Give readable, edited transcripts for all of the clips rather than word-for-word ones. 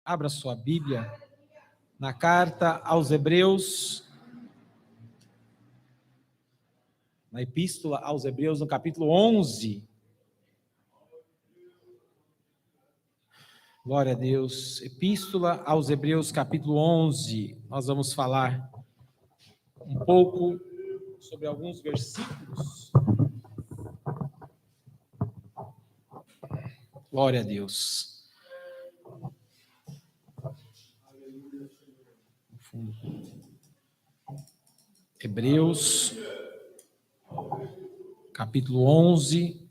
Abra sua Bíblia na carta aos Hebreus, na Epístola aos Hebreus, no capítulo 11. Glória a Deus. Epístola aos Hebreus, capítulo 11. Nós vamos falar um pouco sobre alguns versículos. Glória a Deus. Hebreus, capítulo 11,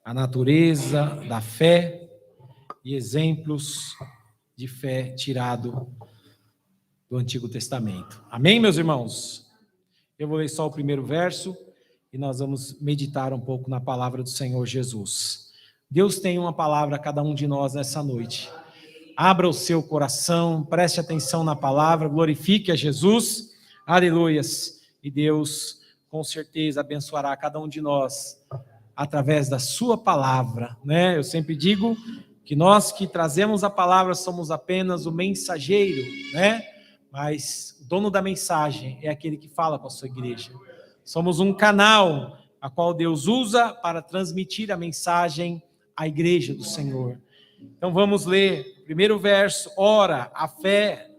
a natureza da fé e exemplos de fé tirado do Antigo Testamento. Amém, meus irmãos? Eu vou ler só o primeiro verso e nós vamos meditar um pouco na palavra do Senhor Jesus. Deus tem uma palavra a cada um de nós nessa noite. Abra o seu coração, preste atenção na palavra, glorifique a Jesus. Aleluias. E Deus, com certeza, abençoará cada um de nós através da sua palavra, né? Eu sempre digo que nós que trazemos a palavra somos apenas o mensageiro, né? Mas o dono da mensagem é aquele que fala com a sua igreja. Somos um canal a qual Deus usa para transmitir a mensagem à igreja do Senhor. Então vamos ler o primeiro verso. Ora, a fé...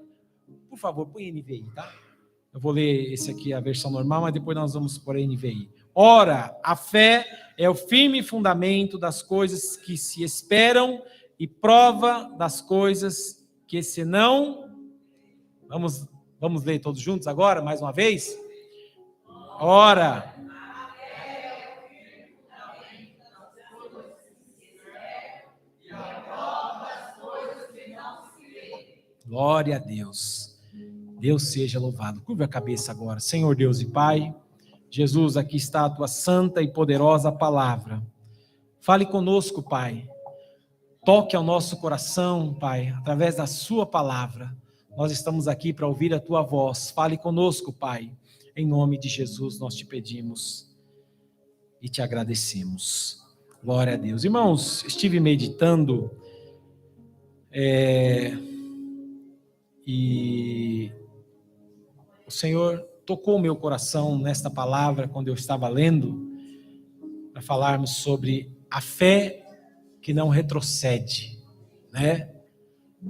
Por favor, põe NVI, tá? Eu vou ler esse aqui, a versão normal, mas depois nós vamos pôr a NVI. Ora, a fé é o firme fundamento das coisas que se esperam e prova das coisas que se não... Vamos ler todos juntos agora, mais uma vez? Ora... Glória a Deus. Deus seja louvado. Curva a cabeça agora. Senhor Deus e Pai, Jesus, aqui está a tua santa e poderosa palavra. Fale conosco, Pai. Toque ao nosso coração, Pai, através da sua palavra. Nós estamos aqui para ouvir a tua voz. Fale conosco, Pai. Em nome de Jesus nós te pedimos e te agradecemos. Glória a Deus. Irmãos, estive meditando e o Senhor tocou o meu coração nesta palavra quando eu estava lendo, para falarmos sobre a fé que não retrocede, né?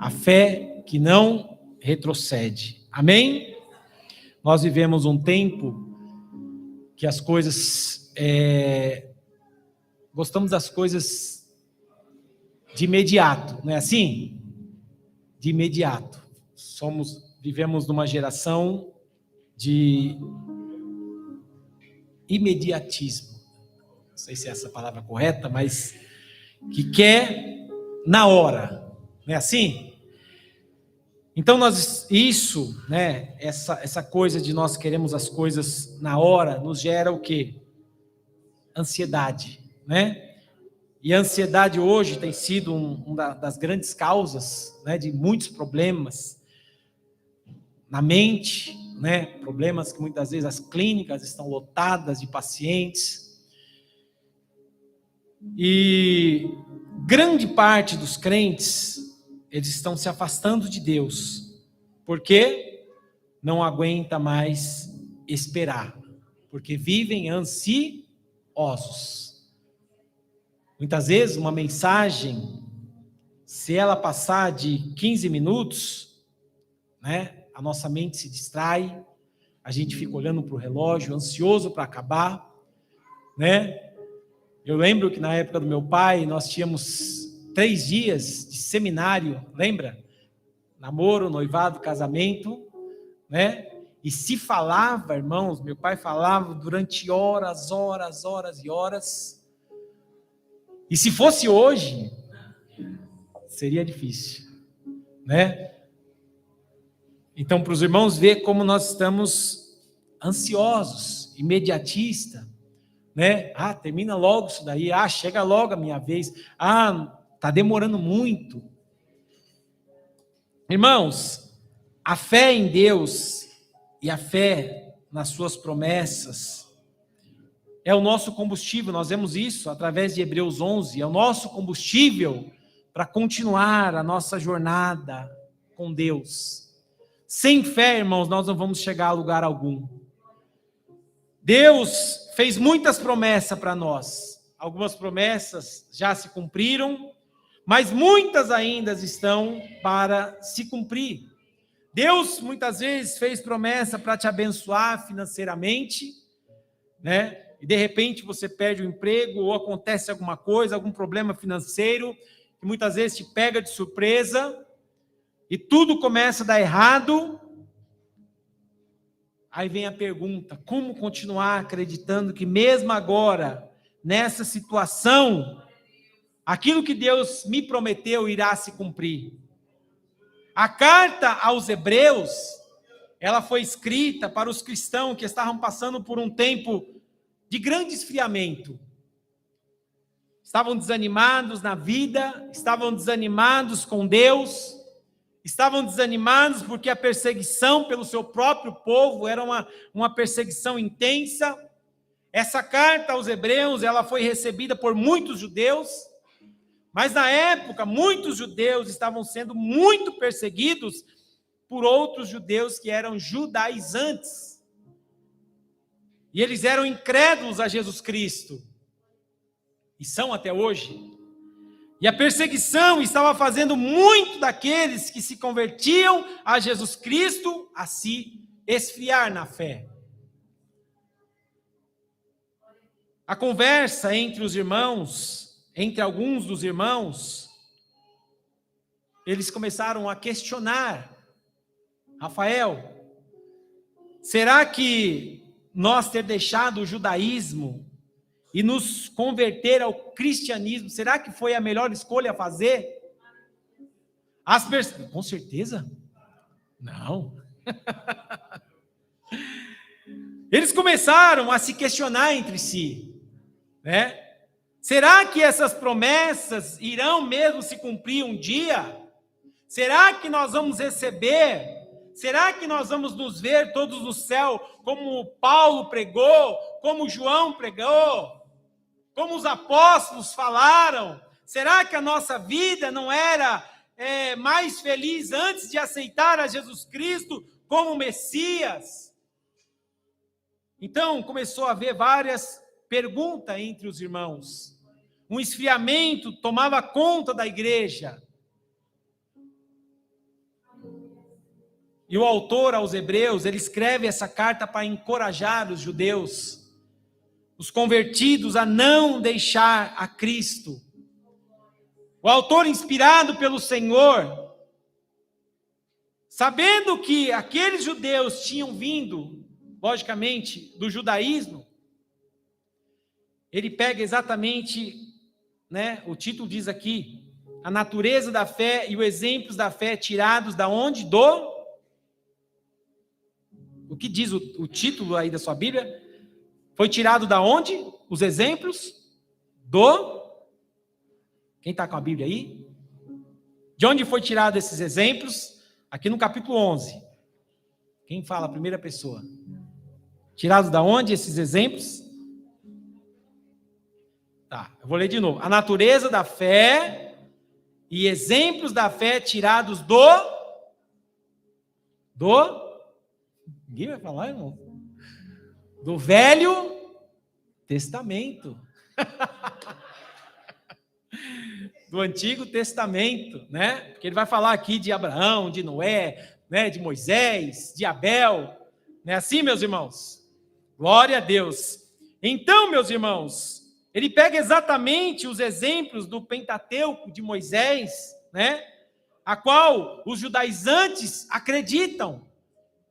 A fé que não retrocede. Amém? Nós vivemos um tempo que as coisas, gostamos das coisas de imediato, não é assim? De imediato. Vivemos numa geração de imediatismo. Não sei se é essa a palavra correta, mas que quer na hora. Não é assim? Então, essa coisa de nós queremos as coisas na hora, nos gera o quê? Ansiedade, né? E a ansiedade hoje tem sido uma das grandes causas, né, de muitos problemas na mente, né? Problemas que muitas vezes as clínicas estão lotadas de pacientes. E grande parte dos crentes, eles estão se afastando de Deus, porque não aguenta mais esperar, porque vivem ansiosos. Muitas vezes uma mensagem, se ela passar de 15 minutos, né, a nossa mente se distrai, a gente fica olhando para o relógio, ansioso para acabar, né? Eu lembro que na época do meu pai, nós tínhamos 3 dias de seminário, lembra? Namoro, noivado, casamento, né? E se falava, irmãos, meu pai falava durante horas e horas. E se fosse hoje, seria difícil, né? Então, para os irmãos ver como nós estamos ansiosos, imediatista, né? Termina logo isso daí. Chega logo a minha vez. Está demorando muito. Irmãos, a fé em Deus e a fé nas suas promessas é o nosso combustível. Nós vemos isso através de Hebreus 11. É o nosso combustível para continuar a nossa jornada com Deus. Sem fé, irmãos, nós não vamos chegar a lugar algum. Deus fez muitas promessas para nós. Algumas promessas já se cumpriram, mas muitas ainda estão para se cumprir. Deus muitas vezes fez promessa para te abençoar financeiramente, né? E de repente você perde o emprego ou acontece alguma coisa, algum problema financeiro, que muitas vezes te pega de surpresa e tudo começa a dar errado. Aí vem a pergunta: como continuar acreditando que mesmo agora, nessa situação, aquilo que Deus me prometeu irá se cumprir? A carta aos Hebreus, ela foi escrita para os cristãos que estavam passando por um tempo de grande esfriamento. Estavam desanimados na vida, estavam desanimados com Deus, estavam desanimados porque a perseguição pelo seu próprio povo era uma perseguição intensa. Essa carta aos Hebreus, ela foi recebida por muitos judeus, mas na época muitos judeus estavam sendo muito perseguidos por outros judeus que eram judaizantes. E eles eram incrédulos a Jesus Cristo. E são até hoje. E a perseguição estava fazendo muito daqueles que se convertiam a Jesus Cristo a se esfriar na fé. A conversa entre os irmãos, entre alguns dos irmãos, eles começaram a questionar: Rafael, será que nós ter deixado o judaísmo e nos converter ao cristianismo, será que foi a melhor escolha a fazer? Com certeza? Não. Eles começaram a se questionar entre si, né? Será que essas promessas irão mesmo se cumprir um dia? Será que nós vamos receber? Será que nós vamos nos ver todos no céu, como Paulo pregou, como João pregou, como os apóstolos falaram? Será que a nossa vida não era mais feliz antes de aceitar a Jesus Cristo como Messias? Então começou a haver várias perguntas entre os irmãos. Um esfriamento tomava conta da igreja. E o autor aos Hebreus, ele escreve essa carta para encorajar os judeus, os convertidos, a não deixar a Cristo. O autor, inspirado pelo Senhor, sabendo que aqueles judeus tinham vindo, logicamente, do judaísmo, ele pega exatamente, né, o título diz aqui, a natureza da fé e os exemplos da fé tirados da onde? O que diz o título aí da sua Bíblia? Foi tirado da onde? Os exemplos Quem está com a Bíblia aí? De onde foi tirado esses exemplos? Aqui no capítulo 11. Quem fala a primeira pessoa? Tirados da onde esses exemplos? Tá, eu vou ler de novo. A natureza da fé e exemplos da fé tirados Ninguém vai falar, irmão? Do Velho Testamento. Do Antigo Testamento, né? Porque ele vai falar aqui de Abraão, de Noé, né? De Moisés, de Abel. Não é assim, meus irmãos? Glória a Deus. Então, meus irmãos, ele pega exatamente os exemplos do Pentateuco de Moisés, né? A qual os judaizantes acreditam.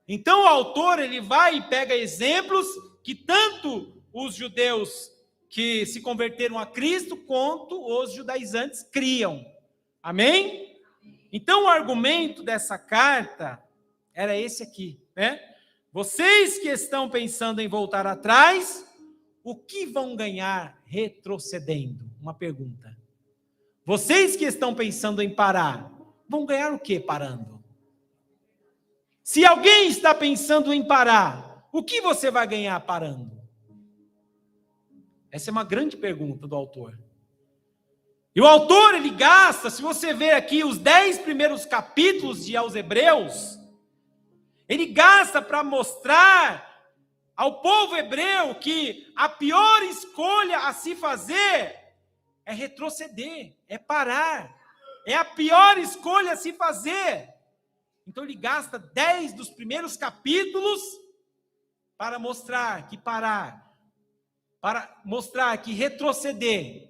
Então o autor, ele vai e pega exemplos que tanto os judeus que se converteram a Cristo, quanto os judaizantes criam. Amém? Então o argumento dessa carta era esse aqui, né? Vocês que estão pensando em voltar atrás, o que vão ganhar retrocedendo? Uma pergunta. Vocês que estão pensando em parar, vão ganhar o que parando? Se alguém está pensando em parar, o que você vai ganhar parando? Essa é uma grande pergunta do autor. E o autor, ele gasta, se você ver aqui os 10 primeiros capítulos de aos Hebreus, ele gasta para mostrar ao povo hebreu que a pior escolha a se fazer é retroceder, é parar. É a pior escolha a se fazer. Então ele gasta 10 dos primeiros capítulos para mostrar que parar, para mostrar que retroceder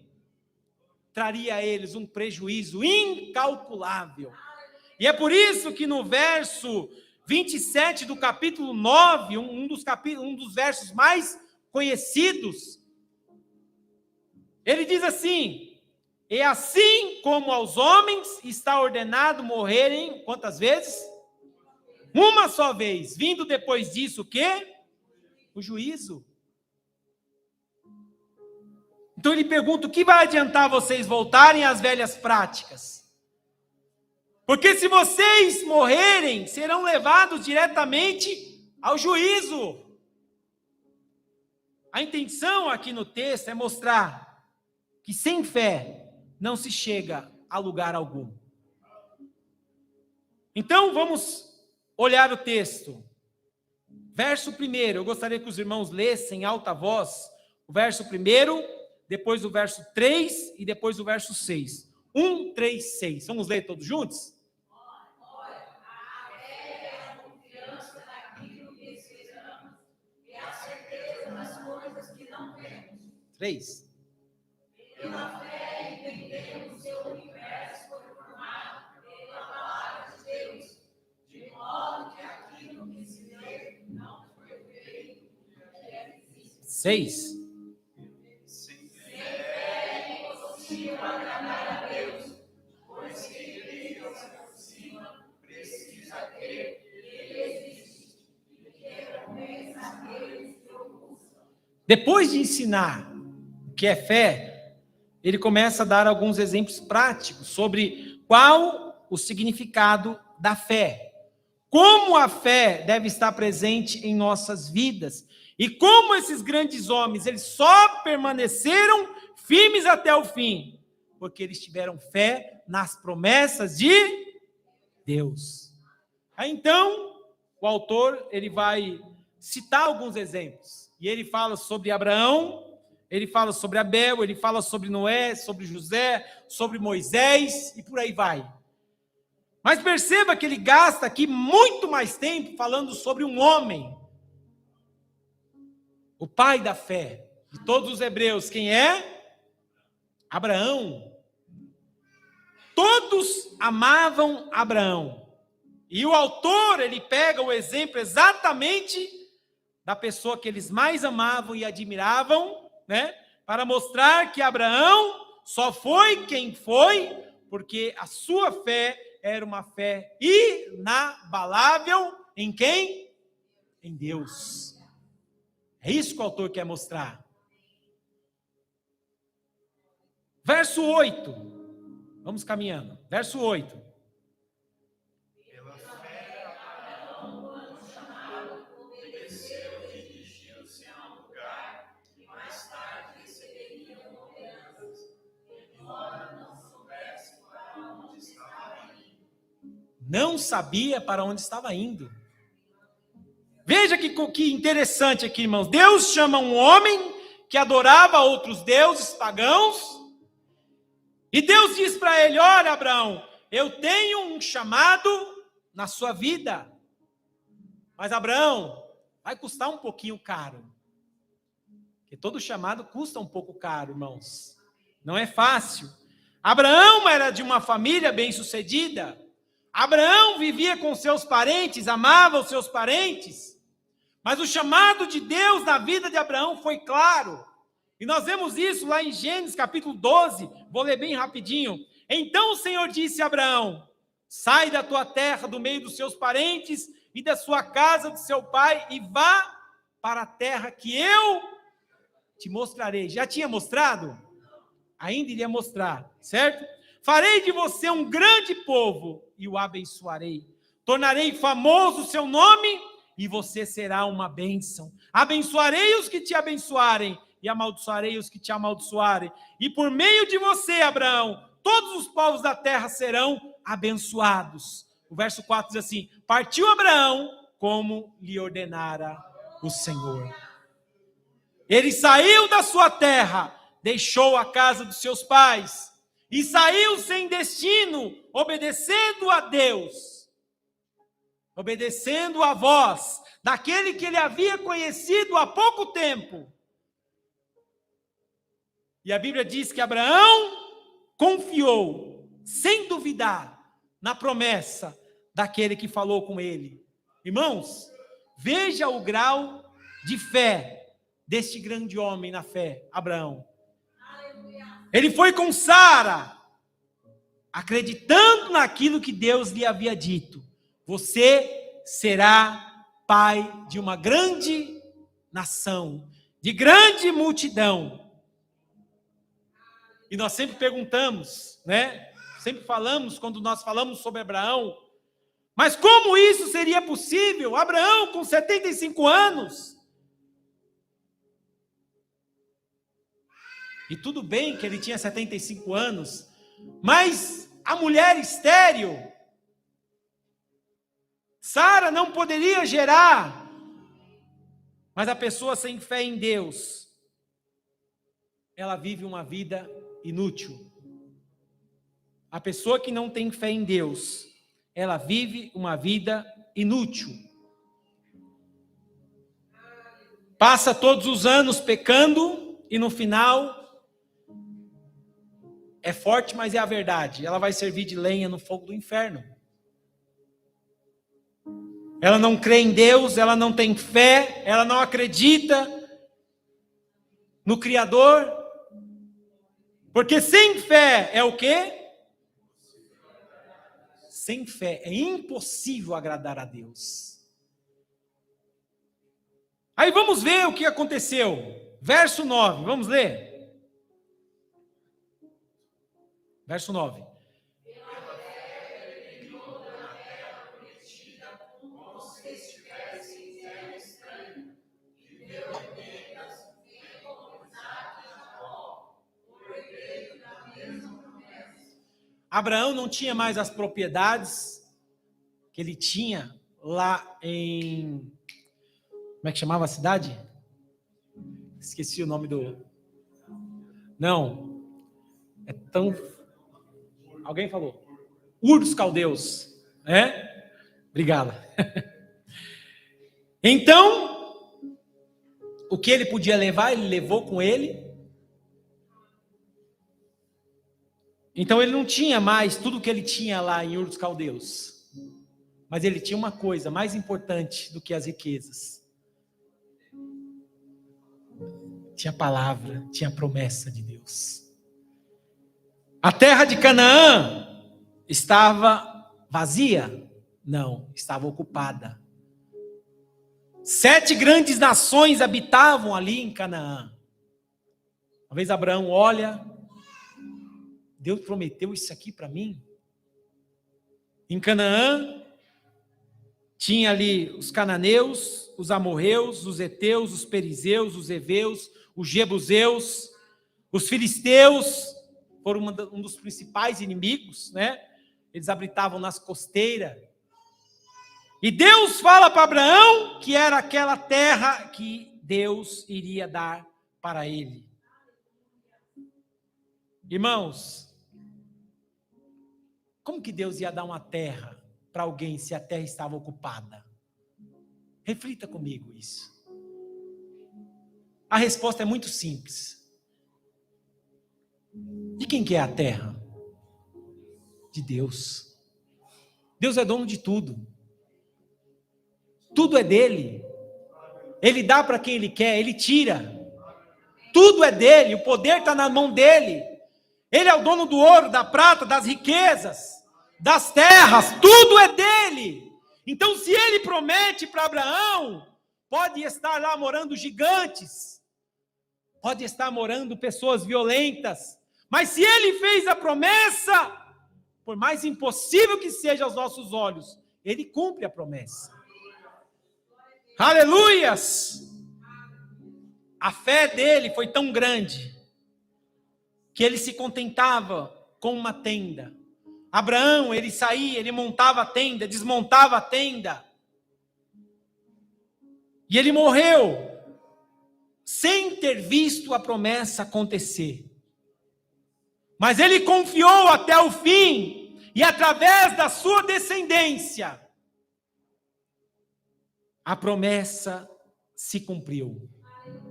traria a eles um prejuízo incalculável. E é por isso que no verso 27 do capítulo 9, um dos versos mais conhecidos, ele diz assim: e assim como aos homens está ordenado morrerem, quantas vezes? Uma só vez, vindo depois disso o quê? O juízo. Então ele pergunta: o que vai adiantar vocês voltarem às velhas práticas? Porque se vocês morrerem, serão levados diretamente ao juízo. A intenção aqui no texto é mostrar que sem fé não se chega a lugar algum. Então vamos olhar o texto. Verso 1, eu gostaria que os irmãos lessem em alta voz o verso 1, depois o verso 3 e depois o verso 6. 1, 3, 6. Vamos ler todos juntos? Três. Pela fé entendemos que o universo foi formado pela palavra de Deus, de modo que aquilo que se vê não foi feito que é visível. 6. Sem fé é impossível agradar a Deus, pois quem Deus se aproxima precisa crer que Ele existe e que recompensa aqueles que o buscam. Depois de ensinar o que é fé, ele começa a dar alguns exemplos práticos sobre qual o significado da fé. Como a fé deve estar presente em nossas vidas. E como esses grandes homens, eles só permaneceram firmes até o fim, porque eles tiveram fé nas promessas de Deus. Aí, então, o autor, ele vai citar alguns exemplos. E ele fala sobre Abraão, ele fala sobre Abel, ele fala sobre Noé, sobre José, sobre Moisés, e por aí vai. Mas perceba que ele gasta aqui muito mais tempo falando sobre um homem, o pai da fé de todos os hebreus. Quem é? Abraão. Todos amavam Abraão. E o autor, ele pega o exemplo exatamente da pessoa que eles mais amavam e admiravam, né? Para mostrar que Abraão só foi quem foi, porque a sua fé era uma fé inabalável em quem? Em Deus. É isso que o autor quer mostrar. Verso 8. Vamos caminhando. Verso 8. Pela fé, Abraão, quando chamado, obedeceu e dirigiu-se a um lugar que mais tarde receberia ordenanças, embora não soubesse para onde estava indo. Não sabia para onde estava indo. Veja que interessante aqui, irmãos. Deus chama um homem que adorava outros deuses pagãos, e Deus diz para ele: olha, Abraão, eu tenho um chamado na sua vida, mas Abraão, vai custar um pouquinho caro, porque todo chamado custa um pouco caro, irmãos, não é fácil. Abraão era de uma família bem-sucedida, Abraão vivia com seus parentes, amava os seus parentes, mas o chamado de Deus na vida de Abraão foi claro. E nós vemos isso lá em Gênesis capítulo 12, vou ler bem rapidinho. Então o Senhor disse a Abraão: sai da tua terra, do meio dos seus parentes e da sua casa, do seu pai, e vá para a terra que eu te mostrarei. Já tinha mostrado? Ainda iria mostrar, certo? Farei de você um grande povo e o abençoarei. Tornarei famoso o seu nome e você será uma bênção. Abençoarei os que te abençoarem e amaldiçoarei os que te amaldiçoarem. E por meio de você, Abraão, todos os povos da terra serão abençoados. O verso 4 diz assim: partiu Abraão como lhe ordenara o Senhor. Ele saiu da sua terra, deixou a casa dos seus pais e saiu sem destino, obedecendo a Deus, obedecendo a voz daquele que ele havia conhecido há pouco tempo. E a Bíblia diz que Abraão confiou, sem duvidar, na promessa daquele que falou com ele. Irmãos, veja o grau de fé deste grande homem na fé, Abraão. Ele foi com Sara, acreditando naquilo que Deus lhe havia dito: você será pai de uma grande nação, de grande multidão. E nós sempre perguntamos, né? Sempre falamos, quando nós falamos sobre Abraão, mas como isso seria possível? Abraão com 75 anos. E tudo bem que ele tinha 75 anos, mas a mulher estéril, Sara, não poderia gerar. Mas a pessoa sem fé em Deus, ela vive uma vida inútil. A pessoa que não tem fé em Deus, ela vive uma vida inútil. Passa todos os anos pecando e no final é forte, mas é a verdade. Ela vai servir de lenha no fogo do inferno. Ela não crê em Deus, ela não tem fé, ela não acredita no Criador. Porque sem fé é o quê? Sem fé é impossível agradar a Deus. Aí vamos ver o que aconteceu. Verso 9, vamos ler? Verso 9. Abraão não tinha mais as propriedades que ele tinha lá em... Como é que chamava a cidade? Esqueci o nome do... Não. É tão... Alguém falou? Ur dos Caldeus. É? Obrigado. Então, o que ele podia levar, ele levou com ele. Então ele não tinha mais tudo que ele tinha lá em Ur dos Caldeus. Mas ele tinha uma coisa mais importante do que as riquezas. Tinha a palavra, tinha a promessa de Deus. A terra de Canaã estava vazia? Não, estava ocupada. 7 grandes nações habitavam ali em Canaã. Uma vez Abraão olha... Deus prometeu isso aqui para mim? Em Canaã, tinha ali os cananeus, os amorreus, os heteus, os perizeus, os heveus, os jebuseus, os filisteus, foram um dos principais inimigos, né? Eles habitavam nas costeiras. E Deus fala para Abraão que era aquela terra que Deus iria dar para ele. Irmãos, como que Deus ia dar uma terra para alguém se a terra estava ocupada? Reflita comigo isso. A resposta é muito simples. De quem que é a terra? De Deus. Deus é dono de tudo. Tudo é dele. Ele dá para quem ele quer, ele tira. Tudo é dele, o poder está na mão dele. Ele é o dono do ouro, da prata, das riquezas, das terras, tudo é dele. Então, se ele promete para Abraão, pode estar lá morando gigantes, pode estar morando pessoas violentas, mas se ele fez a promessa, por mais impossível que seja aos nossos olhos, ele cumpre a promessa. Aleluias! A fé dele foi tão grande que ele se contentava com uma tenda. Abraão, ele saía, ele montava a tenda, desmontava a tenda. E ele morreu sem ter visto a promessa acontecer. Mas ele confiou até o fim, e através da sua descendência, a promessa se cumpriu.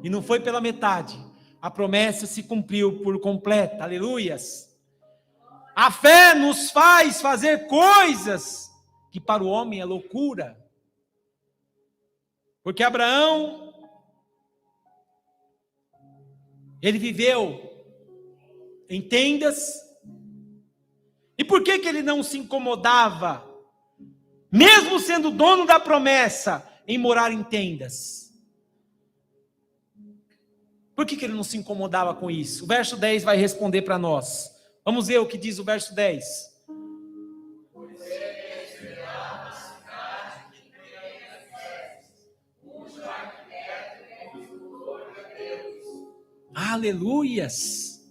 E não foi pela metade, a promessa se cumpriu por completa, aleluias. A fé nos faz fazer coisas que para o homem é loucura. Porque Abraão, ele viveu em tendas. E por que ele não se incomodava, mesmo sendo dono da promessa, em morar em tendas? Por que ele não se incomodava com isso? O verso 10 vai responder para nós. Vamos ver o que diz o verso 10. Aleluias!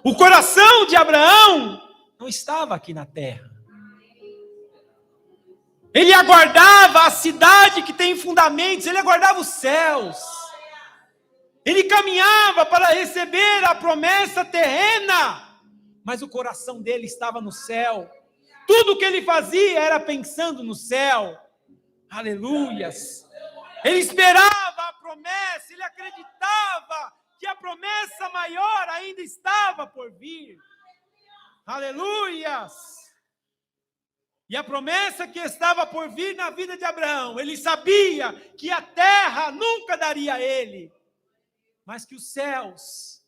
O coração de Abraão não estava aqui na terra. Ele aguardava a cidade que tem fundamentos, ele aguardava os céus. Ele caminhava para receber a promessa terrena, mas o coração dele estava no céu. Tudo que ele fazia era pensando no céu. Aleluias! Ele esperava a promessa, ele acreditava que a promessa maior ainda estava por vir. Aleluias! E a promessa que estava por vir na vida de Abraão, ele sabia que a terra nunca daria a ele, mas que os céus,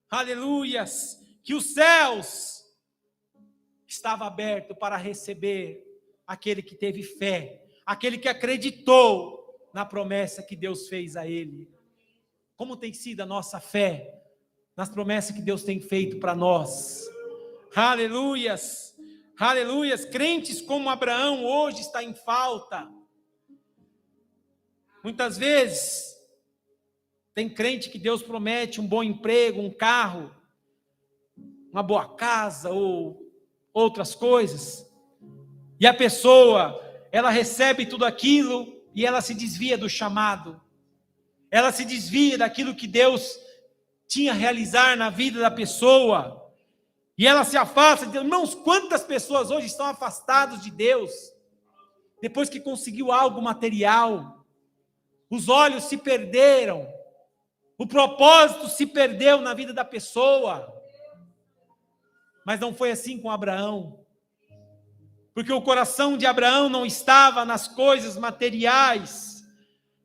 aleluias, que os céus estavam abertos para receber aquele que teve fé, aquele que acreditou na promessa que Deus fez a ele. Como tem sido a nossa fé nas promessas que Deus tem feito para nós? Aleluias, aleluias. Crentes como Abraão hoje está em falta. Muitas vezes tem crente que Deus promete um bom emprego, um carro, uma boa casa ou outras coisas, e a pessoa, ela recebe tudo aquilo e ela se desvia do chamado. Ela se desvia daquilo que Deus tinha a realizar na vida da pessoa. E ela se afasta de Deus. Irmãos, quantas pessoas hoje estão afastadas de Deus? Depois que conseguiu algo material. Os olhos se perderam. O propósito se perdeu na vida da pessoa. Mas não foi assim com Abraão. Porque o coração de Abraão não estava nas coisas materiais.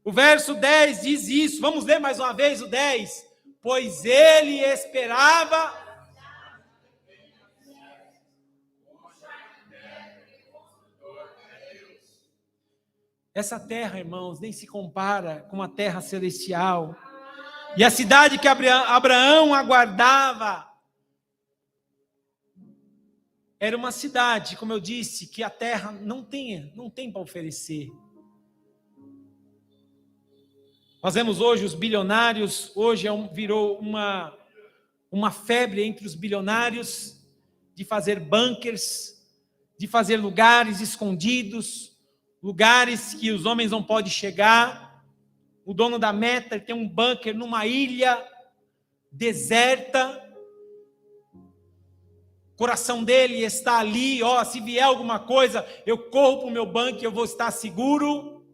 O verso 10 diz isso. Vamos ler mais uma vez o 10. Pois ele esperava. Essa terra, irmãos, nem se compara com a terra celestial. E a cidade que Abraão aguardava era uma cidade, como eu disse, que a terra não tem para oferecer. Nós vemos hoje os bilionários, hoje virou uma febre entre os bilionários de fazer bunkers, de fazer lugares escondidos, lugares que os homens não podem chegar. O dono da Meta tem um bunker numa ilha deserta. O coração dele está ali, se vier alguma coisa, eu corro para o meu bunker, eu vou estar seguro.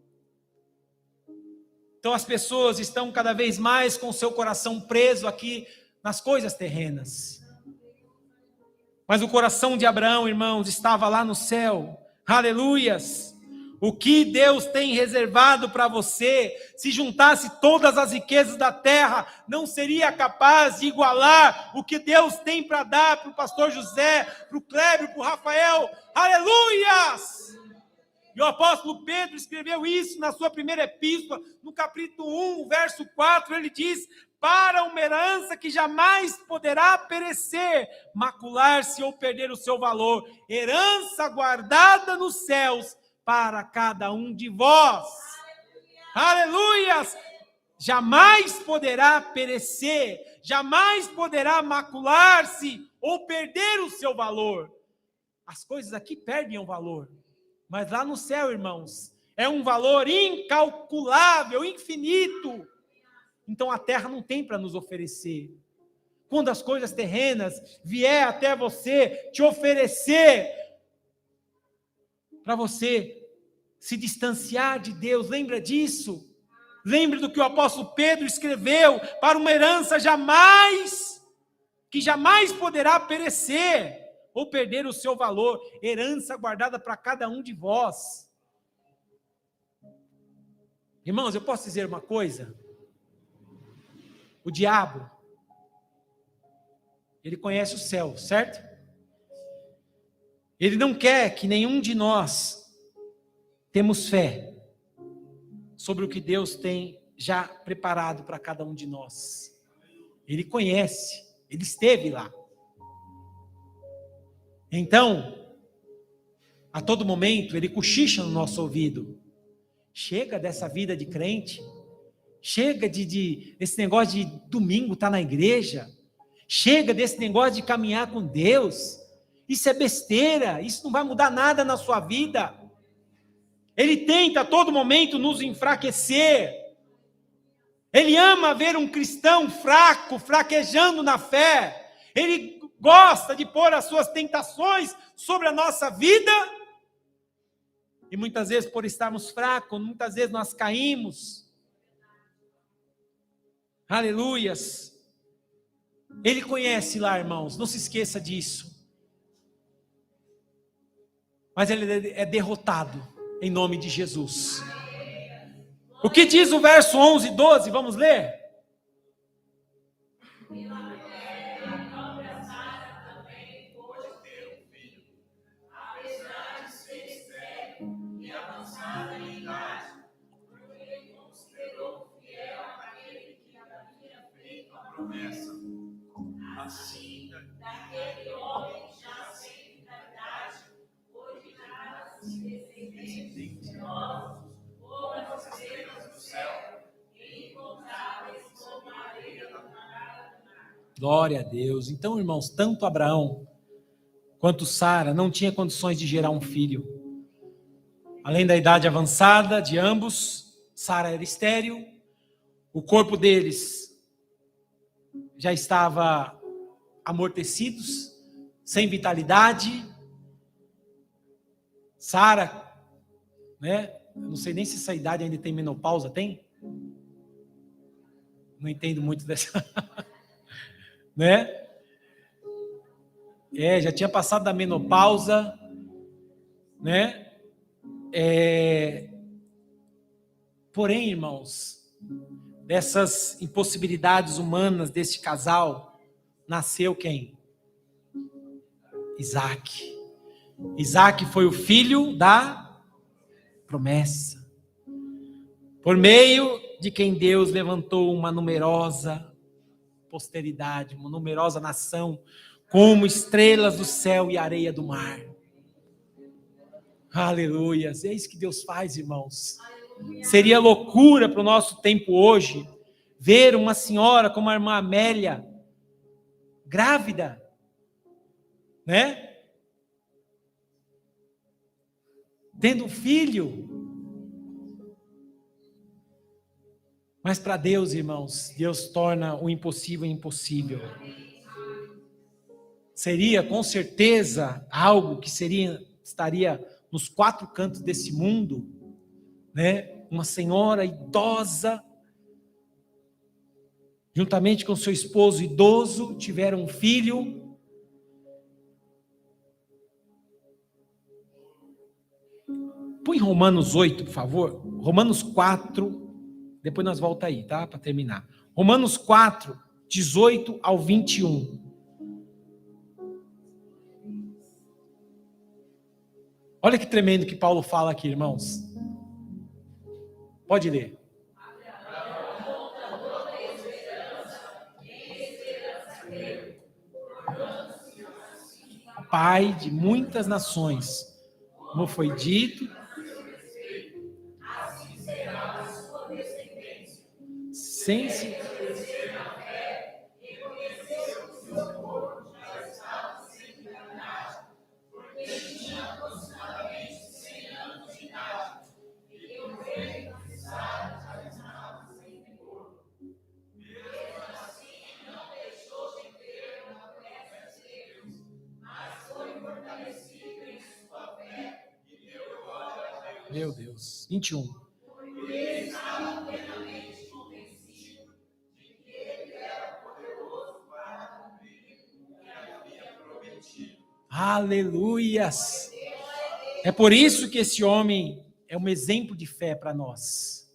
Então as pessoas estão cada vez mais com o seu coração preso aqui nas coisas terrenas. Mas o coração de Abraão, irmãos, estava lá no céu. Aleluias! O que Deus tem reservado para você, se juntasse todas as riquezas da terra, não seria capaz de igualar o que Deus tem para dar para o pastor José, para o Cléber, para o Rafael. Aleluias! E o apóstolo Pedro escreveu isso na sua primeira epístola, no capítulo 1, verso 4, ele diz: para uma herança que jamais poderá perecer, macular-se ou perder o seu valor, herança guardada nos céus, para cada um de vós. Aleluias! jamais poderá perecer, jamais poderá macular-se ou perder o seu valor. As coisas aqui perdem o valor, mas lá no céu, irmãos, é um valor incalculável, infinito. Então a terra não tem para nos oferecer. Quando as coisas terrenas vier até você, te oferecer, para você se distanciar de Deus, lembra disso? Lembre do que o apóstolo Pedro escreveu, para uma herança que jamais poderá perecer, ou perder o seu valor, herança guardada para cada um de vós. Irmãos, eu posso dizer uma coisa? O diabo, ele conhece o céu, certo? Ele não quer que nenhum de nós temos fé sobre o que Deus tem já preparado para cada um de nós. Ele conhece, ele esteve lá. Então, a todo momento, ele cochicha no nosso ouvido. Chega dessa vida de crente, chega desse negócio de domingo estar na igreja, chega desse negócio de caminhar com Deus. Isso é besteira, isso não vai mudar nada na sua vida. Ele tenta a todo momento nos enfraquecer. Ele ama ver um cristão fraco, fraquejando na fé. Ele gosta de pôr as suas tentações sobre a nossa vida. E muitas vezes, por estarmos fracos, muitas vezes nós caímos. Aleluias. Ele conhece lá, irmãos, não se esqueça disso. Mas ele é derrotado em nome de Jesus. O que diz o verso 11 e 12? Vamos ler? Assim, daquele homem já sem verdade, ordinar os descendentes nossos, como as estrelas do céu, e incontáveis como a areia da praia do mar. Glória a Deus. Então, irmãos, tanto Abraão quanto Sara não tinham condições de gerar um filho. Além da idade avançada de ambos, Sara era estéril, o corpo deles já estava amortecidos, sem vitalidade. Sara, né? Eu não sei nem se essa idade ainda tem menopausa, tem? Não entendo muito dessa, né? Já tinha passado da menopausa, né? Porém, irmãos, dessas impossibilidades humanas deste casal, nasceu quem? Isaac. Isaac foi o filho da promessa, por meio de quem Deus levantou uma numerosa posteridade, uma numerosa nação, como estrelas do céu e areia do mar. Aleluia. É isso que Deus faz, irmãos. Seria loucura para o nosso tempo hoje ver uma senhora como a irmã Amélia, grávida, né? Tendo um filho. Mas para Deus, irmãos, Deus torna o impossível impossível. Seria com certeza algo que estaria nos quatro cantos desse mundo, né? Uma senhora idosa, juntamente com seu esposo idoso, tiveram um filho. Põe Romanos 8, por favor. Romanos 4, depois nós voltamos aí, tá? Para terminar. Romanos 4, 18 ao 21. Olha que tremendo que Paulo fala aqui, irmãos. Pode ler. Pai de muitas nações, como foi dito, sem se... Meu Deus. 21. Aleluias. É por isso que esse homem é um exemplo de fé para nós.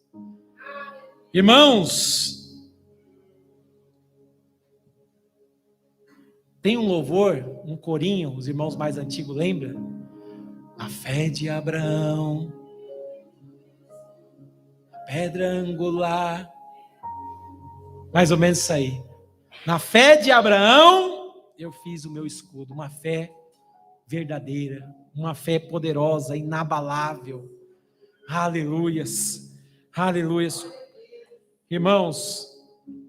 Irmãos, tem um louvor, um corinho, os irmãos mais antigos lembram? A fé de Abraão, a pedra angular, mais ou menos isso aí. Na fé de Abraão, eu fiz o meu escudo, uma fé verdadeira, uma fé poderosa, inabalável. Aleluias, aleluias. Irmãos,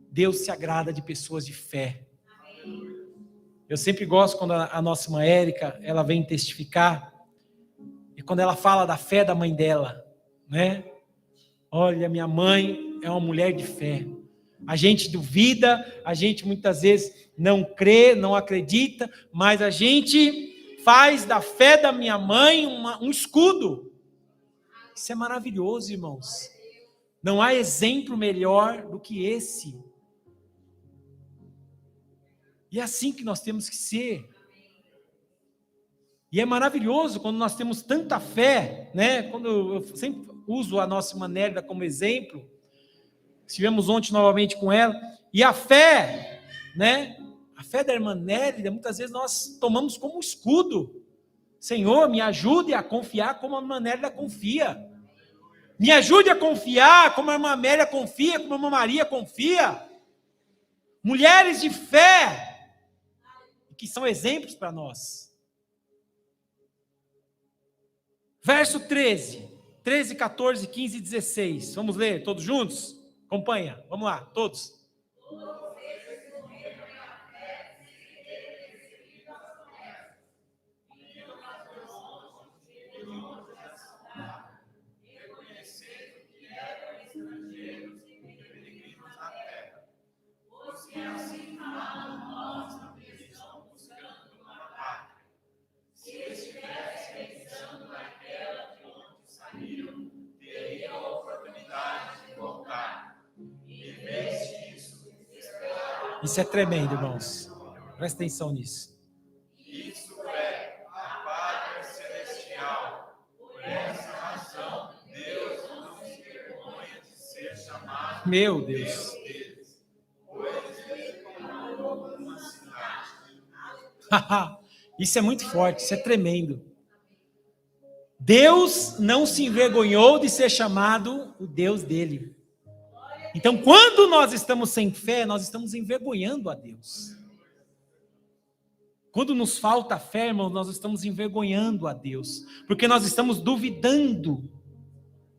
Deus se agrada de pessoas de fé. Eu sempre gosto quando a nossa irmã Érica, ela vem testificar, e quando ela fala da fé da mãe dela, né? Olha, minha mãe é uma mulher de fé. A gente duvida, a gente muitas vezes não crê, não acredita, mas a gente faz da fé da minha mãe um escudo. Isso é maravilhoso, irmãos. Não há exemplo melhor do que esse. E é assim que nós temos que ser. E é maravilhoso quando nós temos tanta fé, né? Quando eu sempre uso a nossa irmã Nélida como exemplo. Estivemos ontem novamente com ela. E a fé, né? A fé da irmã Nélida, muitas vezes nós tomamos como escudo. Senhor, me ajude a confiar como a irmã Nélida confia. Me ajude a confiar como a irmã Amélia confia, como a irmã Maria confia. Mulheres de fé, que são exemplos para nós. Verso 13, 14, 15 e 16. Vamos ler todos juntos? Acompanha, vamos lá, todos. Isso é tremendo, irmãos. Presta atenção nisso. Isso é a Pátria Celestial. Por essa razão, Deus não se vergonha de ser chamado. Meu Deus. Pois ele comprou uma cidade. Isso é muito forte, isso é tremendo. Deus não se envergonhou de ser chamado o Deus dele. Então, quando nós estamos sem fé, nós estamos envergonhando a Deus. Quando nos falta fé, irmãos, nós estamos envergonhando a Deus. Porque nós estamos duvidando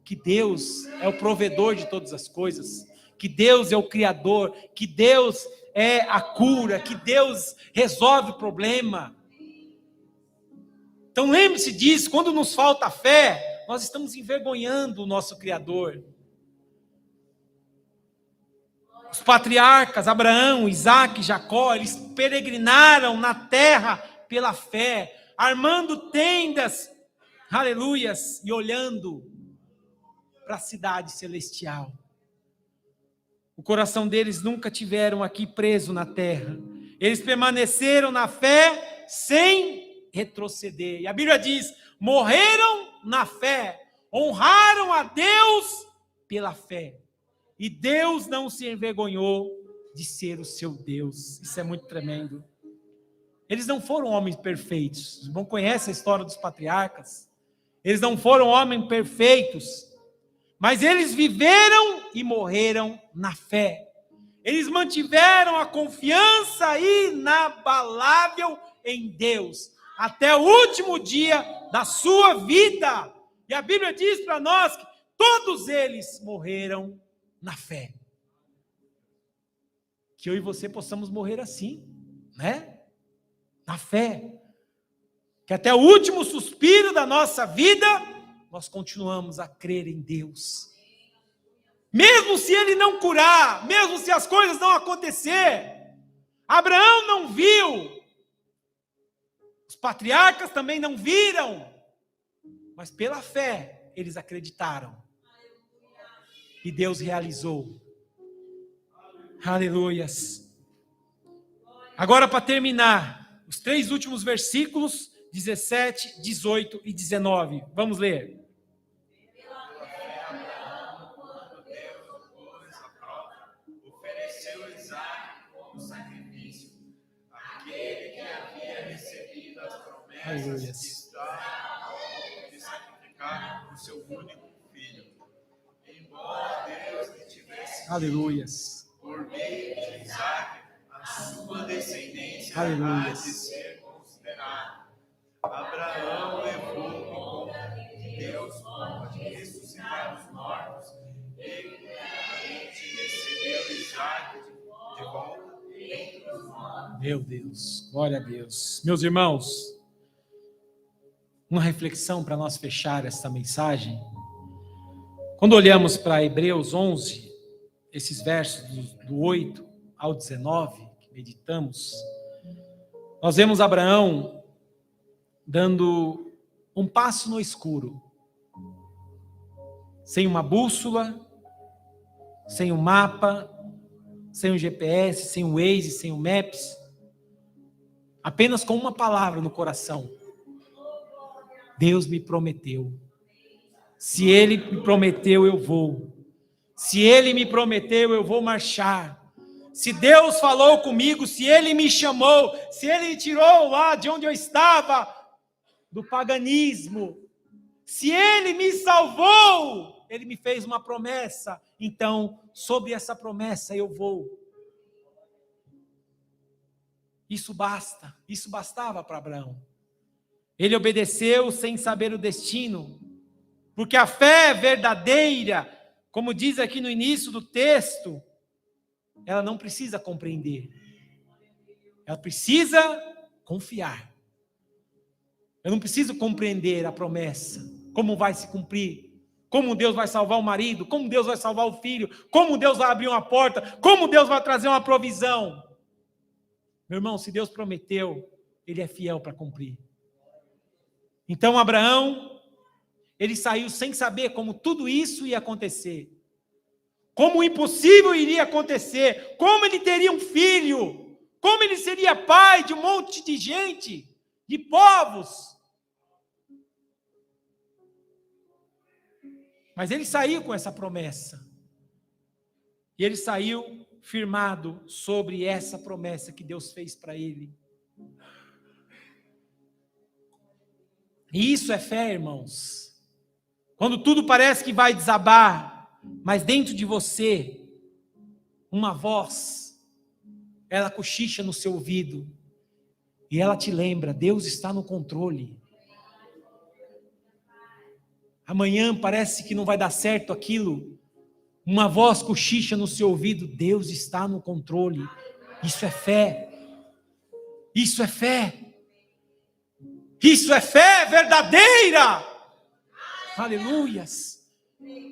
que Deus é o provedor de todas as coisas. Que Deus é o Criador. Que Deus é a cura. Que Deus resolve o problema. Então, lembre-se disso. Quando nos falta fé, nós estamos envergonhando o nosso Criador. Os patriarcas, Abraão, Isaac, Jacó, eles peregrinaram na terra pela fé, armando tendas, aleluias, e olhando para a cidade celestial. O coração deles nunca tiveram aqui preso na terra. Eles permaneceram na fé sem retroceder. E a Bíblia diz, morreram na fé, honraram a Deus pela fé. E Deus não se envergonhou de ser o seu Deus. Isso é muito tremendo. Eles não foram homens perfeitos. Os irmãos conhecem a história dos patriarcas. Eles não foram homens perfeitos. Mas eles viveram e morreram na fé. Eles mantiveram a confiança inabalável em Deus. Até o último dia da sua vida. E a Bíblia diz para nós que todos eles morreram na fé. que eu e você possamos morrer assim, né? Na fé. Que até o último suspiro da nossa vida, nós continuamos a crer em Deus. Mesmo se Ele não curar, mesmo se as coisas não acontecer. Abraão não viu. Os patriarcas também não viram. Mas pela fé, eles acreditaram. E Deus realizou. Aleluias. Agora, para terminar, os 3 últimos versículos, 17, 18 e 19. Vamos ler. Pela fé, Abraão, quando Deus o pôs à prova, ofereceu Isaque como sacrifício, aquele que havia recebido as promessas que estava a ponto de sacrificar o seu único filho. Embora Deus lhe tivesse Aleluias. por meio de Isaque, a sua descendência Aleluia. há de ser considerada. Abraão levou em conta que Deus pode ressuscitar os mortos e finalmente recebeu Isaque de volta entre os mortos. Meu Deus, glória a Deus. Meus irmãos, uma reflexão para nós fechar essa mensagem. Quando olhamos para Hebreus 11, esses versos do 8 ao 19, que meditamos, nós vemos Abraão dando um passo no escuro, sem uma bússola, sem um mapa, sem um GPS, sem um Waze, sem um Maps, apenas com uma palavra no coração: Deus me prometeu. Se Ele me prometeu, eu vou. Se Ele me prometeu, eu vou marchar. Se Deus falou comigo, se Ele me chamou, se Ele me tirou lá de onde eu estava, do paganismo, se Ele me salvou, Ele me fez uma promessa, então, sobre essa promessa eu vou. Isso bastava para Abraão. Ele obedeceu sem saber o destino, porque a fé verdadeira, como diz aqui no início do texto, ela não precisa compreender, ela precisa confiar. Eu não preciso compreender a promessa, como vai se cumprir, como Deus vai salvar o marido, como Deus vai salvar o filho, como Deus vai abrir uma porta, como Deus vai trazer uma provisão. Meu irmão, se Deus prometeu, Ele é fiel para cumprir. Então Abraão, ele saiu sem saber como tudo isso ia acontecer, como o impossível iria acontecer, como ele teria um filho, como ele seria pai de um monte de gente, de povos. Mas ele saiu com essa promessa. E ele saiu firmado sobre essa promessa que Deus fez para ele. E isso é fé, irmãos. Quando tudo parece que vai desabar, mas dentro de você, uma voz, ela cochicha no seu ouvido, e ela te lembra: Deus está no controle. Amanhã parece que não vai dar certo aquilo, uma voz cochicha no seu ouvido: Deus está no controle. Isso é fé. Isso é fé. Isso é fé verdadeira. Aleluias.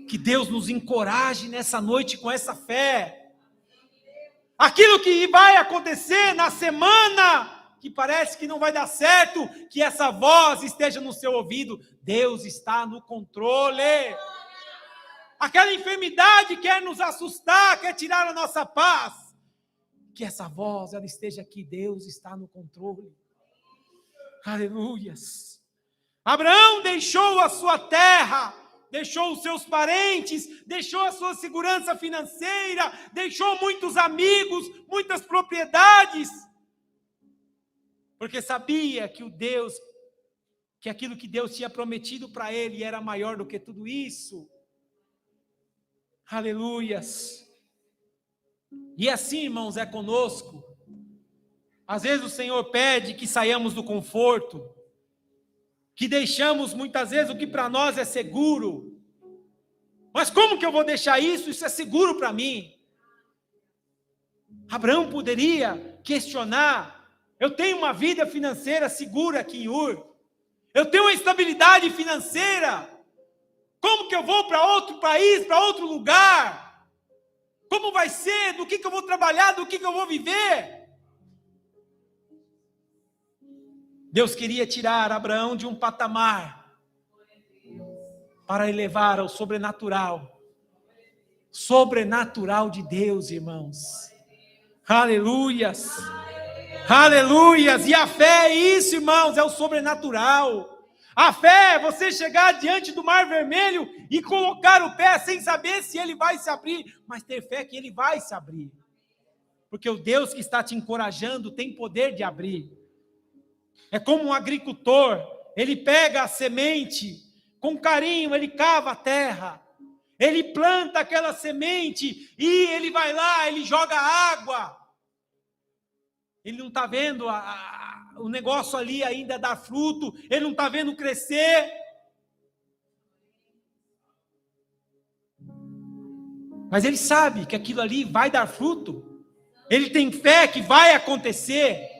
Que Deus nos encoraje nessa noite com essa fé. Aquilo que vai acontecer na semana, que parece que não vai dar certo, que essa voz esteja no seu ouvido: Deus está no controle. Aquela enfermidade quer nos assustar, quer tirar a nossa paz, que essa voz ela esteja aqui: Deus está no controle. Aleluias. Abraão deixou a sua terra, deixou os seus parentes, deixou a sua segurança financeira, deixou muitos amigos, muitas propriedades, porque sabia que que aquilo que Deus tinha prometido para ele era maior do que tudo isso. Aleluias. E assim, irmãos, é conosco. Às vezes o Senhor pede que saiamos do conforto, que deixamos muitas vezes o que para nós é seguro. Mas como que eu vou deixar isso? Isso é seguro para mim. Abraão poderia questionar: eu tenho uma vida financeira segura aqui em Ur, eu tenho uma estabilidade financeira, como que eu vou para outro país, para outro lugar? Como vai ser? Do que eu vou trabalhar? Do que eu vou viver? Deus queria tirar Abraão de um patamar para elevar ao sobrenatural. Sobrenatural de Deus, irmãos. Aleluias. Aleluias. E a fé é isso, irmãos, é o sobrenatural. A fé é você chegar diante do Mar Vermelho e colocar o pé sem saber se ele vai se abrir, mas ter fé que ele vai se abrir. Porque o Deus que está te encorajando tem poder de abrir. É como um agricultor, ele pega a semente, com carinho, ele cava a terra, ele planta aquela semente e ele vai lá, ele joga água. Ele não está vendo o negócio ali ainda dar fruto, ele não está vendo crescer. Mas ele sabe que aquilo ali vai dar fruto, ele tem fé que vai acontecer,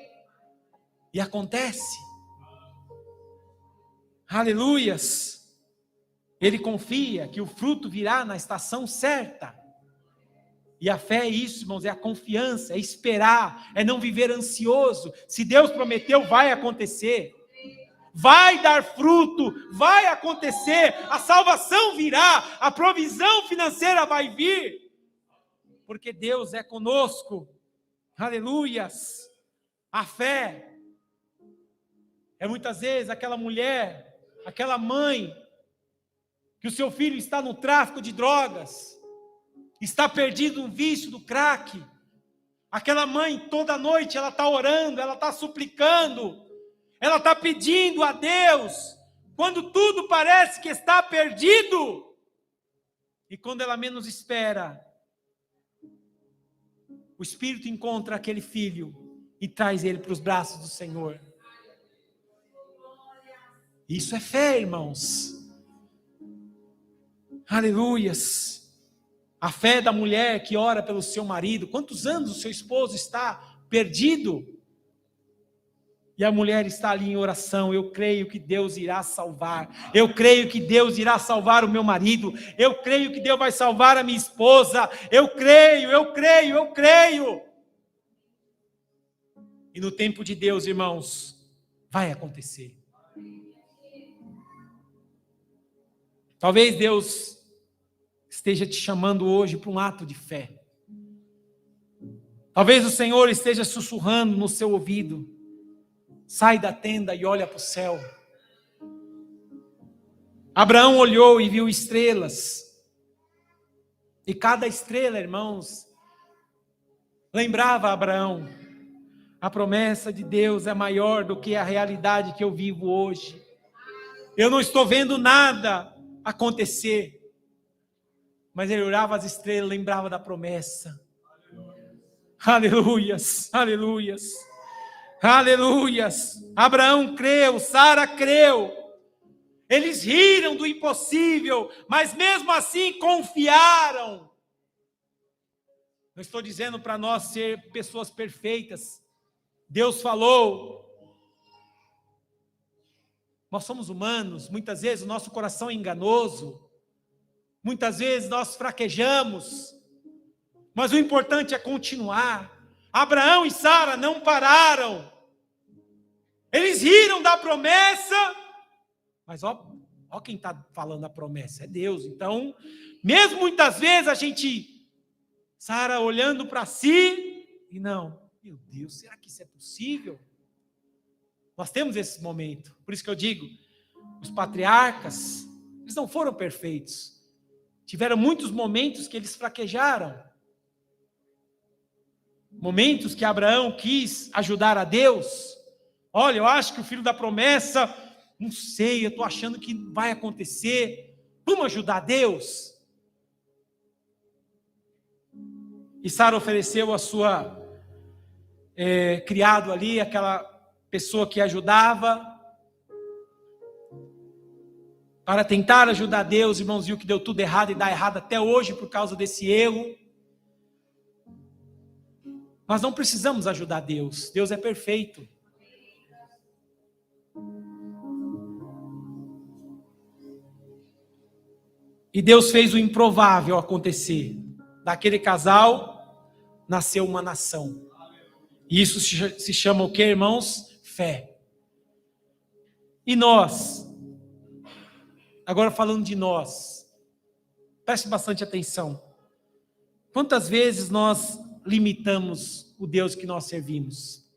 e acontece. Aleluias. Ele confia que o fruto virá na estação certa. E a fé é isso, irmãos, é a confiança, é esperar, é não viver ansioso. Se Deus prometeu, vai acontecer. Vai dar fruto, vai acontecer. A salvação virá, a provisão financeira vai vir. Porque Deus é conosco. Aleluias. A fé é muitas vezes aquela mulher, aquela mãe, que o seu filho está no tráfico de drogas, está perdido no vício do crack. Aquela mãe, toda noite, ela está orando, ela está suplicando, ela está pedindo a Deus, quando tudo parece que está perdido. E quando ela menos espera, o Espírito encontra aquele filho e traz ele para os braços do Senhor. Isso é fé, irmãos. Aleluias. A fé da mulher que ora pelo seu marido. Quantos anos o seu esposo está perdido? E a mulher está ali em oração. Eu creio que Deus irá salvar. Eu creio que Deus irá salvar o meu marido. Eu creio que Deus vai salvar a minha esposa. Eu creio. E no tempo de Deus, irmãos, vai acontecer. Talvez Deus esteja te chamando hoje para um ato de fé. Talvez o Senhor esteja sussurrando no seu ouvido: sai da tenda e olha para o céu. Abraão olhou e viu estrelas. E cada estrela, irmãos, lembrava a Abraão: a promessa de Deus é maior do que a realidade que eu vivo hoje. Eu não estou vendo nada acontecer, mas ele olhava as estrelas, lembrava da promessa. Aleluias, aleluias, aleluias. Abraão creu, Sara creu. Eles riram do impossível, mas mesmo assim confiaram. Não estou dizendo para nós ser pessoas perfeitas. Deus falou. Nós somos humanos, muitas vezes o nosso coração é enganoso, muitas vezes nós fraquejamos, mas o importante é continuar. Abraão e Sara não pararam, eles riram da promessa, mas ó quem está falando a promessa, é Deus. Então, mesmo muitas vezes Sara olhando para si, e não, meu Deus, será que isso é possível? Nós temos esse momento, por isso que eu digo, os patriarcas, eles não foram perfeitos, tiveram muitos momentos que eles fraquejaram, momentos que Abraão quis ajudar a Deus. Olha, eu acho que o filho da promessa, não sei, eu estou achando que vai acontecer, vamos ajudar Deus? E Sara ofereceu a sua criado ali, aquela pessoa que ajudava, para tentar ajudar Deus. Irmãos, viu que deu tudo errado e dá errado até hoje por causa desse erro. Nós não precisamos ajudar Deus. Deus é perfeito. E Deus fez o improvável acontecer. Daquele casal, nasceu uma nação. E isso se chama o quê, irmãos? Fé. E nós? Agora falando de nós. Preste bastante atenção. Quantas vezes nós limitamos o Deus que nós servimos?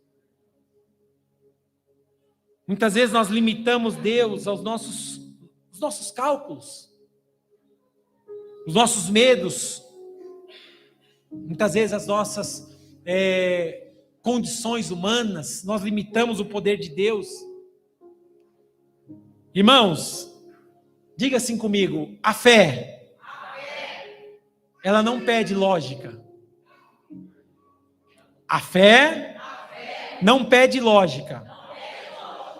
Muitas vezes nós limitamos Deus aos nossos cálculos, os nossos medos, muitas vezes as nossas condições humanas, nós limitamos o poder de Deus. Irmãos, diga assim comigo, a fé, ela não pede lógica. A fé não pede lógica,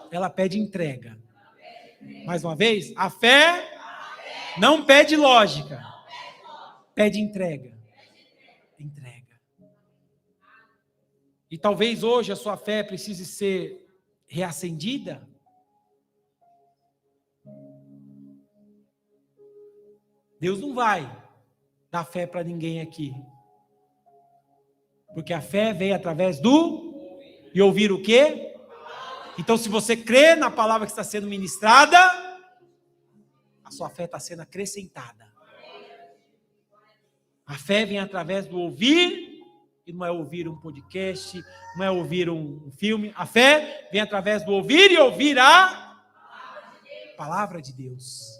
ela pede entrega. Mais uma vez, a fé não pede lógica, pede entrega. Entrega. E talvez hoje a sua fé precise ser reacendida. Deus não vai dar fé para ninguém aqui. Porque a fé vem através e ouvir o quê? Então, se você crê na palavra que está sendo ministrada, a sua fé está sendo acrescentada. A fé vem através do ouvir, e não é ouvir um podcast, não é ouvir um filme. A fé vem através do ouvir e ouvir a palavra de Deus.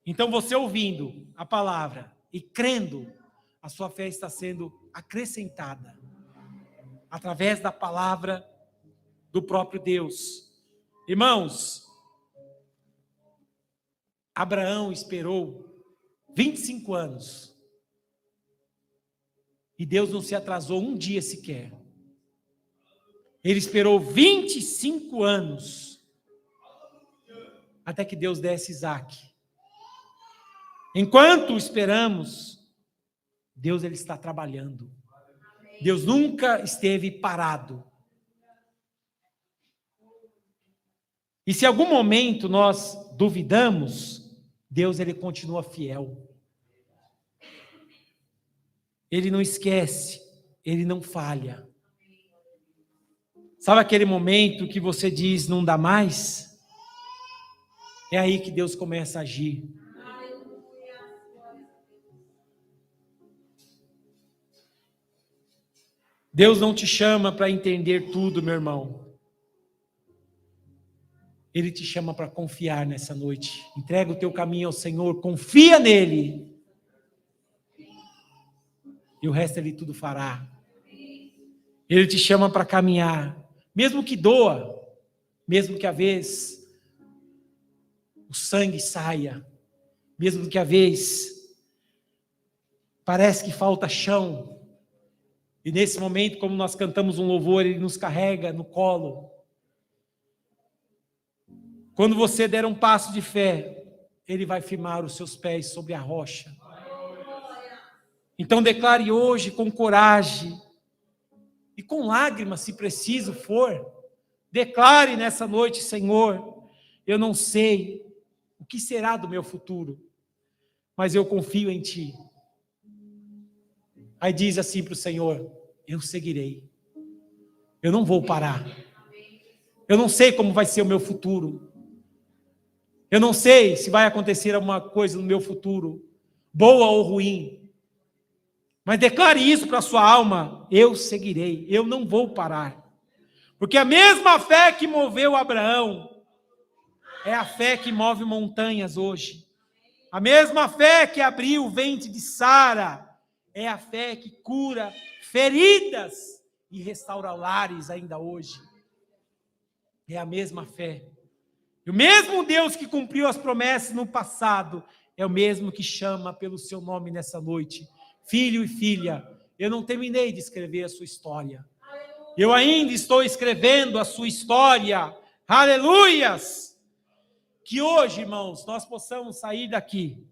Então, você ouvindo a palavra e crendo, a sua fé está sendo acrescentada através da palavra do próprio Deus. Irmãos, Abraão esperou 25 anos e Deus não se atrasou um dia sequer. Ele esperou 25 anos até que Deus desse Isaque. Enquanto esperamos, Deus ele está trabalhando. Deus nunca esteve parado. E se em algum momento nós duvidamos, Deus ele continua fiel. Ele não esquece, ele não falha. Sabe aquele momento que você diz não dá mais? É aí que Deus começa a agir. Deus não te chama para entender tudo, meu irmão. Ele te chama para confiar nessa noite. Entrega o teu caminho ao Senhor, confia nele. E o resto ele tudo fará. Ele te chama para caminhar, mesmo que doa, mesmo que às vezes o sangue saia, mesmo que às vezes parece que falta chão. E nesse momento, como nós cantamos um louvor, ele nos carrega no colo. Quando você der um passo de fé, ele vai firmar os seus pés sobre a rocha. Então declare hoje com coragem e com lágrimas, se preciso for. Declare nessa noite, Senhor, eu não sei o que será do meu futuro, mas eu confio em Ti. Aí diz assim para o Senhor, eu seguirei, eu não vou parar, eu não sei como vai ser o meu futuro, eu não sei se vai acontecer alguma coisa no meu futuro, boa ou ruim, mas declare isso para a sua alma, eu seguirei, eu não vou parar, porque a mesma fé que moveu Abraão, é a fé que move montanhas hoje, a mesma fé que abriu o ventre de Sara, é a fé que cura feridas e restaura lares ainda hoje. É a mesma fé. E o mesmo Deus que cumpriu as promessas no passado, é o mesmo que chama pelo seu nome nessa noite. Filho e filha, eu não terminei de escrever a sua história. Eu ainda estou escrevendo a sua história. Aleluias! Que hoje, irmãos, nós possamos sair daqui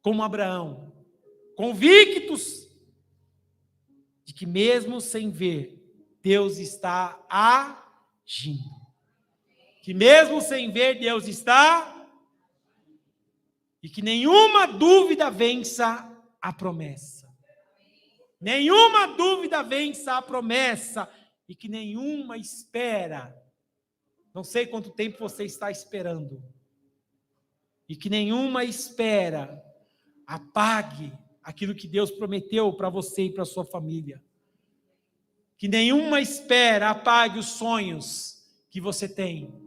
como Abraão, convictos de que mesmo sem ver, Deus está agindo. Que mesmo sem ver, Deus está, e que nenhuma dúvida vença a promessa. Nenhuma dúvida vença a promessa, e que nenhuma espera, não sei quanto tempo você está esperando, e que nenhuma espera apague aquilo que Deus prometeu para você e para sua família. Que nenhuma espera apague os sonhos que você tem.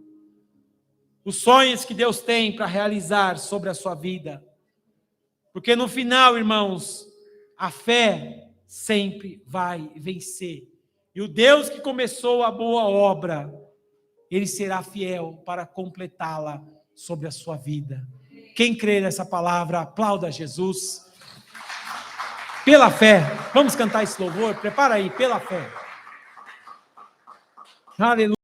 Os sonhos que Deus tem para realizar sobre a sua vida. Porque no final, irmãos, a fé sempre vai vencer. E o Deus que começou a boa obra, Ele será fiel para completá-la sobre a sua vida. Quem crê nessa palavra, aplauda Jesus. Pela fé, vamos cantar esse louvor? Prepara aí, pela fé. Aleluia.